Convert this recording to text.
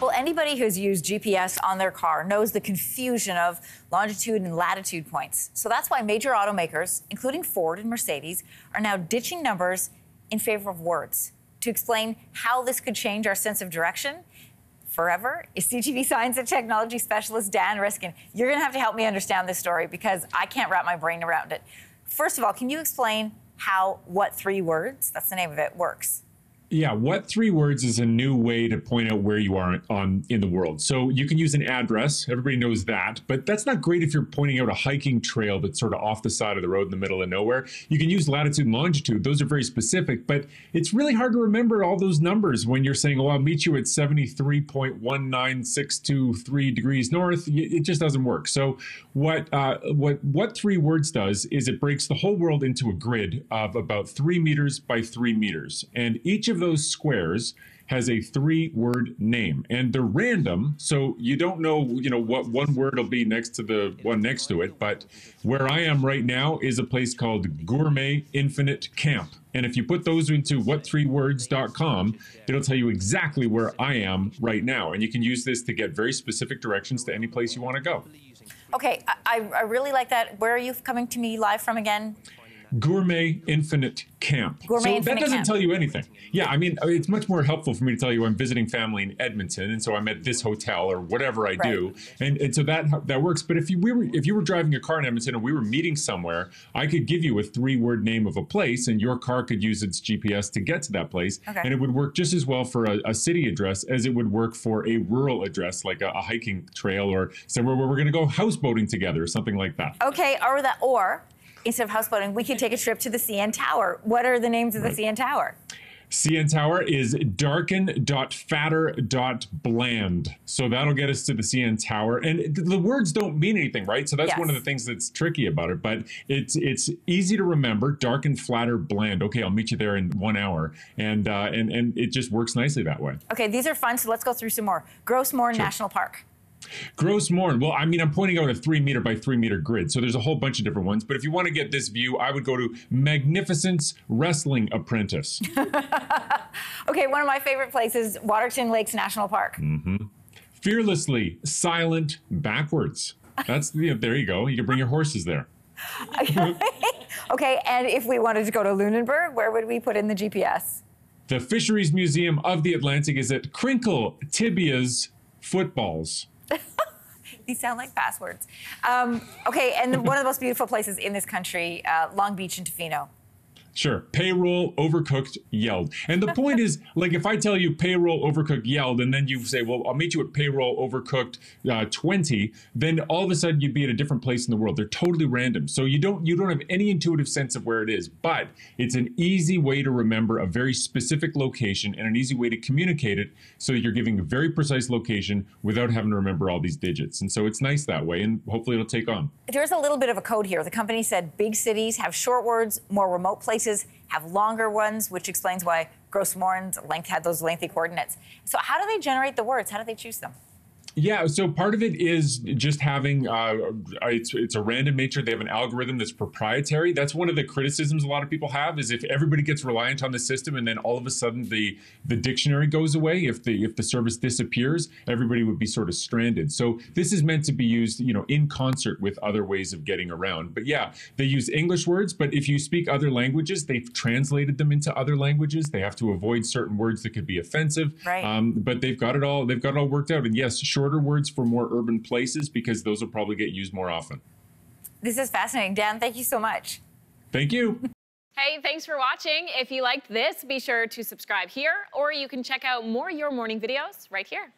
Well, anybody who's used GPS on their car knows the confusion of longitude and latitude points. So that's why major automakers, including Ford and Mercedes, are now ditching numbers in favor of words. To explain how this could change our sense of direction forever is CTV science and technology specialist Dan Riskin. You're going to have to help me understand this story because I can't wrap my brain around it. First of all, can you explain how what three words, that's the name of it, works? Yeah, what three words is a new way to point out where you are in the world. So you can use an address, everybody knows that, but that's not great if you're pointing out a hiking trail that's sort of off the side of the road in the middle of nowhere. You can use latitude and longitude, those are very specific, but it's really hard to remember all those numbers when you're saying, oh, I'll meet you at 73.19623 degrees north. It just doesn't work. So what three words does is it breaks the whole world into a grid of about 3 meters by 3 meters, and each of those squares has a three-word name, and they're random, so you don't know, what one word will be next to the one next to it. But where I am right now is a place called Gourmet Infinite Camp, and if you put those into what3words.com, it'll tell you exactly where I am right now, and you can use this to get very specific directions to any place you want to go. Okay, I really like that. Where are you coming to me live from again? Gourmet Infinite Camp. Gourmet Infinite that doesn't Camp. tell you anything. Yeah, I mean, it's much more helpful for me to tell you I'm visiting family in Edmonton, and so I'm at this hotel or whatever I do, and so that works. But if you were driving a car in Edmonton and we were meeting somewhere, I could give you a three-word name of a place, and your car could use its GPS to get to that place, and it would work just as well for a city address as it would work for a rural address, like a hiking trail or somewhere where we're going to go houseboating together or something like that. Okay, or instead of houseboating, we could take a trip to the CN Tower. What are the names of the CN Tower? CN Tower is darken.fatter.bland. So that'll get us to the CN Tower. And the words don't mean anything, right? So that's one of the things that's tricky about it. But it's easy to remember, darken, flatter, bland. Okay, I'll meet you there in 1 hour. And it just works nicely that way. Okay, these are fun, so let's go through some more. Gross Mourne National Park. Gross Mourne. Well, I mean, I'm pointing out a 3 meter by 3 meter grid, so there's a whole bunch of different ones. But if you want to get this view, I would go to Magnificence Wrestling Apprentice. Okay, one of my favorite places, Waterton Lakes National Park. Fearlessly Silent Backwards. That's there you go. You can bring your horses there. Okay, and if we wanted to go to Lunenburg, where would we put in the GPS? The Fisheries Museum of the Atlantic is at Crinkle Tibia's Footballs. These sound like passwords. Okay, and one of the most beautiful places in this country, Long Beach and Tofino. Sure. Payroll, overcooked, yelled. And the point is, like, if I tell you payroll, overcooked, yelled, and then you say, well, I'll meet you at payroll, overcooked, 20, then all of a sudden you'd be at a different place in the world. They're totally random. So you don't have any intuitive sense of where it is, but it's an easy way to remember a very specific location and an easy way to communicate it so that you're giving a very precise location without having to remember all these digits. And so it's nice that way, and hopefully it'll take on. There's a little bit of a code here. The company said big cities have short words, more remote places have longer ones, which explains why Gross Mourne's length had those lengthy coordinates. So how do they generate the words? How do they choose them? Yeah, so part of it is just having, it's a random nature. They have an algorithm that's proprietary. That's one of the criticisms a lot of people have, is if everybody gets reliant on the system and then all of a sudden the dictionary goes away, if the service disappears, everybody would be sort of stranded. So this is meant to be used, in concert with other ways of getting around. But yeah, they use English words, but if you speak other languages, they've translated them into other languages. They have to avoid certain words that could be offensive. Right. But they've got it all worked out. And yes, shorter words for more urban places, because those will probably get used more often. This is fascinating. Dan, thank you so much. Thank you. Hey, thanks for watching. If you liked this, be sure to subscribe here, or you can check out more Your Morning videos right here.